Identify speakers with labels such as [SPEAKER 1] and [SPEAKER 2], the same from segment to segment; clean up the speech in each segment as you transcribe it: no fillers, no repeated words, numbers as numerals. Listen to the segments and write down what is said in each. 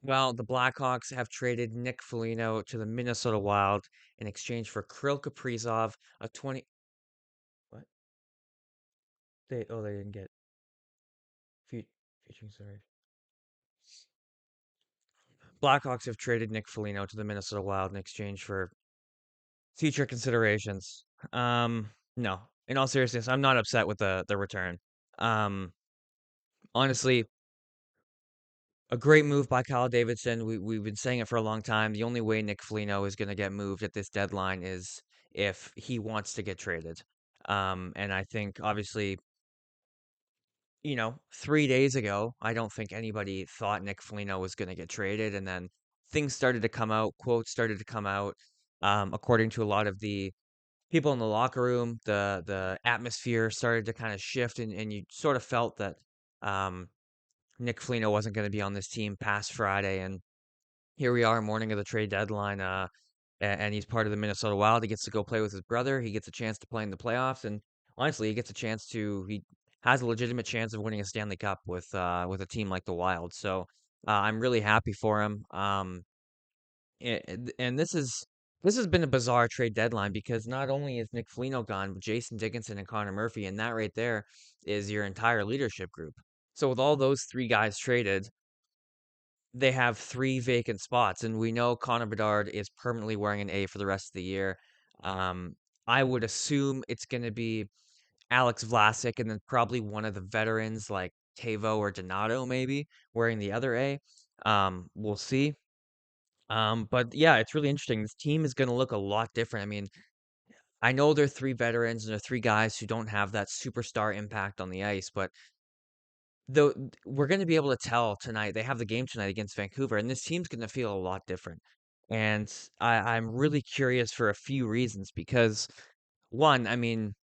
[SPEAKER 1] Well, the Blackhawks have traded Nick Foligno to the Minnesota Wild in exchange for Kirill Kaprizov, a 20 what? They didn't get future consideration. Blackhawks have traded Nick Foligno to the Minnesota Wild in exchange for future considerations. No. In all seriousness, I'm not upset with the return. Um, honestly, a great move by Kyle Davidson. We've been saying it for a long time. The only way Nick Foligno is going to get moved at this deadline is if he wants to get traded. And I think obviously, 3 days ago, I don't think anybody thought Nick Foligno was going to get traded, and then things started to come out, quotes started to come out. According to a lot of the people in the locker room, the atmosphere started to kind of shift, and you sort of felt that um, Nick Foligno wasn't going to be on this team past Friday, and here we are, morning of the trade deadline, and he's part of the Minnesota Wild. He gets to go play with his brother. He gets a chance to play in the playoffs, and honestly, he has a legitimate chance of winning a Stanley Cup with a team like the Wild. So I'm really happy for him. And this has been a bizarre trade deadline because not only is Nick Foligno gone, but Jason Dickinson and Connor Murphy, and that right there is your entire leadership group. So with all those three guys traded, they have three vacant spots, and we know Connor Bedard is permanently wearing an A for the rest of the year. Um, I would assume it's going to be Alex Vlasic and then probably one of the veterans like Tavo or Donato maybe wearing the other A. We'll see. But yeah, it's really interesting. This team is going to look a lot different. I mean, I know they're three veterans and they're three guys who don't have that superstar impact on the ice, but though we're going to be able to tell tonight. They have the game tonight against Vancouver, and this team's going to feel a lot different. And I'm really curious for a few reasons because one, I mean,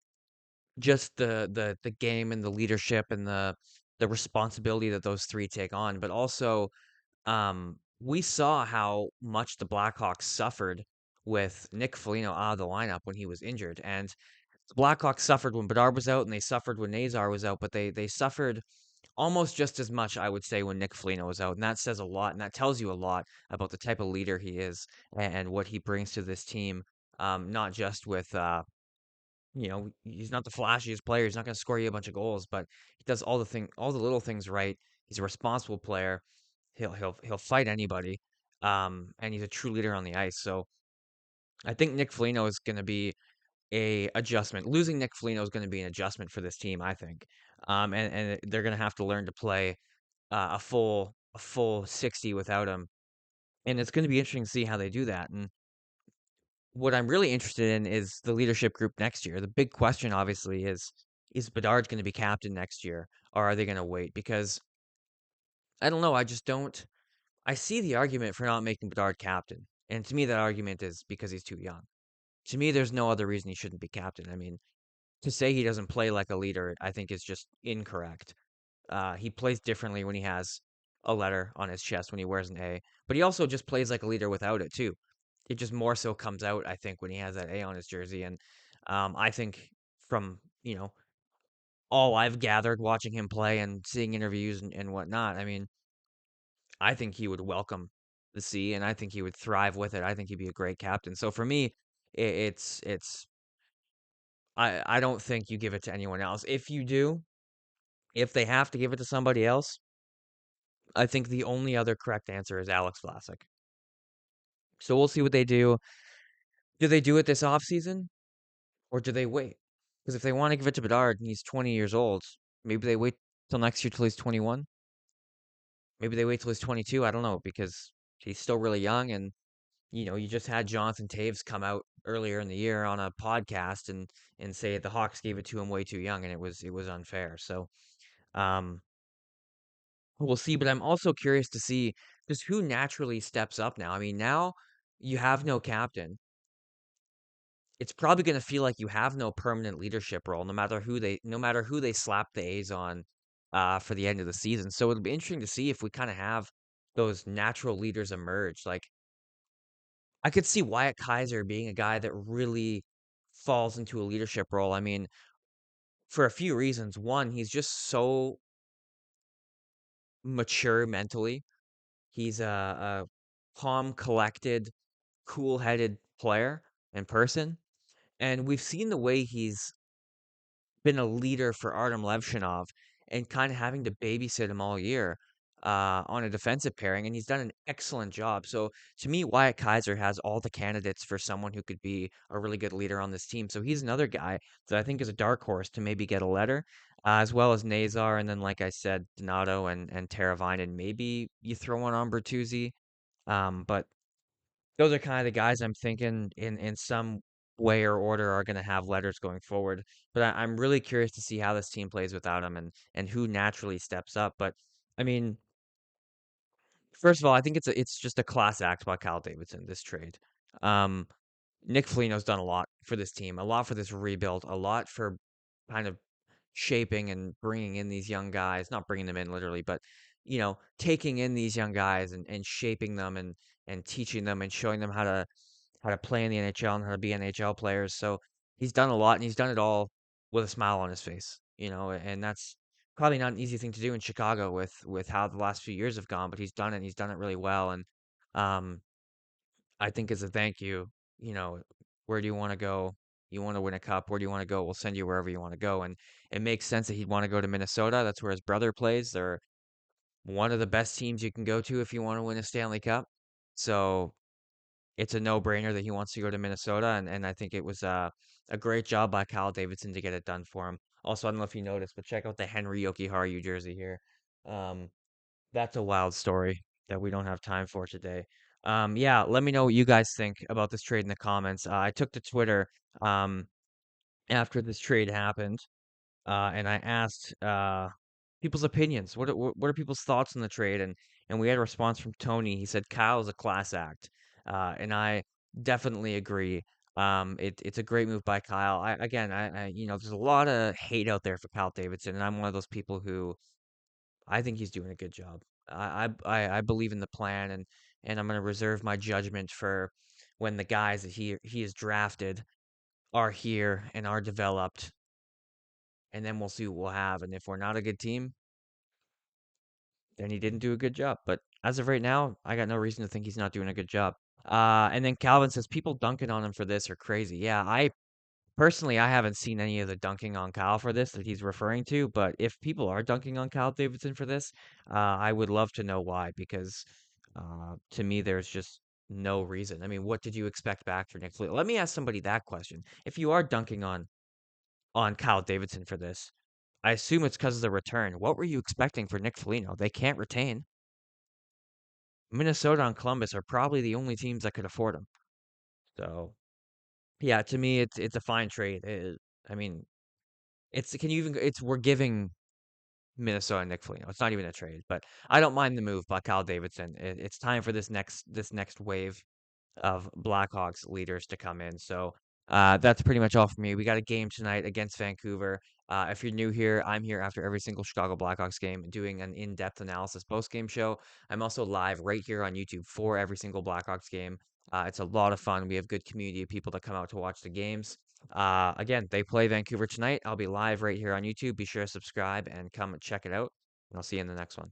[SPEAKER 1] just the game and the leadership and the responsibility that those three take on, but also we saw how much the Blackhawks suffered with Nick Foligno out of the lineup when he was injured, and the Blackhawks suffered when Bedard was out, and they suffered when Nazar was out, but they suffered almost just as much, I would say, when Nick Foligno was out, and that says a lot, and that tells you a lot about the type of leader he is and what he brings to this team. Not just with, he's not the flashiest player. He's not going to score you a bunch of goals, but he does all the little things right. He's a responsible player. He'll fight anybody, and he's a true leader on the ice. So I think Nick Foligno is going to be a adjustment. Losing Nick Foligno is going to be an adjustment for this team, I think. And they're going to have to learn to play a full 60 without him. And it's going to be interesting to see how they do that. And what I'm really interested in is the leadership group next year. The big question, obviously, is Bedard going to be captain next year, or are they going to wait? Because I don't know. I just don't. I see the argument for not making Bedard captain, and to me, that argument is because he's too young. To me, there's no other reason he shouldn't be captain. I mean, to say he doesn't play like a leader, I think is just incorrect. He plays differently when he has a letter on his chest when he wears an A, but he also just plays like a leader without it too. It just more so comes out, I think, when he has that A on his jersey. And I think from all I've gathered watching him play and seeing interviews and whatnot, I mean, I think he would welcome the C, and I think he would thrive with it. I think he'd be a great captain. So for me, it's I don't think you give it to anyone else. If you do, if they have to give it to somebody else, I think the only other correct answer is Alex Vlasic. So we'll see what they do. Do they do it this offseason or do they wait? Because if they want to give it to Bedard and he's 20 years old, maybe they wait till next year till he's 21. Maybe they wait till he's 22. I don't know because he's still really young. And, you just had Jonathan Taves come out earlier in the year on a podcast and say the Hawks gave it to him way too young and it was unfair. So, um, we'll see, but I'm also curious to see just who naturally steps up now. I mean, now you have no captain. It's probably going to feel like you have no permanent leadership role, no matter who they slap the A's on for the end of the season. So it'll be interesting to see if we kind of have those natural leaders emerge. Like I could see Wyatt Kaiser being a guy that really falls into a leadership role. I mean, for a few reasons. One, he's just so mature mentally He's a calm, collected, cool-headed player in person, and we've seen the way he's been a leader for Artem Levshinov and kind of having to babysit him all year on a defensive pairing, and he's done an excellent job. So to me, Wyatt Kaiser has all the candidates for someone who could be a really good leader on this team. So he's another guy that I think is a dark horse to maybe get a letter, as well as Nazar, and then like I said, Donato and Teravainen. Maybe you throw one on Bertuzzi, but those are kind of the guys I'm thinking in some way or order are going to have letters going forward. But I'm really curious to see how this team plays without him and who naturally steps up. But I mean, first of all, I think it's just a class act by Kyle Davidson, this trade. Um, Nick Foligno's done a lot for this team, a lot for this rebuild, a lot for kind of shaping and bringing in these young guys, not bringing them in literally, but taking in these young guys and shaping them and teaching them and showing them how to play in the NHL and how to be NHL players. So he's done a lot and he's done it all with a smile on his face, and that's probably not an easy thing to do in Chicago with how the last few years have gone, but he's done it and he's done it really well. And um I think as a thank you, you know, where do you want to go? You want to win a cup, where do you want to go? We'll send you wherever you want to go. And it makes sense that he'd want to go to Minnesota. That's where his brother plays. They're one of the best teams you can go to if you want to win a Stanley Cup. So it's a no-brainer that he wants to go to Minnesota, and I think it was a great job by Kyle Davidson to get it done for him. Also, I don't know if you noticed, but check out the Henry Jokiharju jersey here. Um, that's a wild story that we don't have time for today. Yeah, let me know what you guys think about this trade in the comments. I took to Twitter um, after this trade happened, and I asked people's opinions. What are people's thoughts on the trade? And we had a response from Tony. He said Kyle is a class act, and I definitely agree. It's a great move by Kyle. There's a lot of hate out there for Kyle Davidson, and I'm one of those people who I think he's doing a good job. I believe in the plan, and I'm going to reserve my judgment for when the guys that he has drafted are here and are developed, and then we'll see what we'll have. And if we're not a good team, then he didn't do a good job. But as of right now, I got no reason to think he's not doing a good job. And then Calvin says people dunking on him for this are crazy. Yeah, personally, I haven't seen any of the dunking on Kyle for this that he's referring to, but if people are dunking on Kyle Davidson for this, I would love to know why, because to me, there's just no reason. I mean, what did you expect back for Nick Foligno? Let me ask somebody that question. If you are dunking on Kyle Davidson for this, I assume it's because of the return. What were you expecting for Nick Foligno? They can't retain. Minnesota and Columbus are probably the only teams that could afford him. So, yeah, to me, it's a fine trade. I mean, we're giving Minnesota and Nick Foligno. It's not even a trade, but I don't mind the move by Kyle Davidson. It's time for this next wave of Blackhawks leaders to come in. So that's pretty much all for me. We got a game tonight against Vancouver. If you're new here, I'm here after every single Chicago Blackhawks game doing an in-depth analysis post-game show. I'm also live right here on YouTube for every single Blackhawks game. It's a lot of fun. We have good community of people that come out to watch the games. Again, they play Vancouver tonight. I'll be live right here on YouTube. Be sure to subscribe and come check it out. And I'll see you in the next one.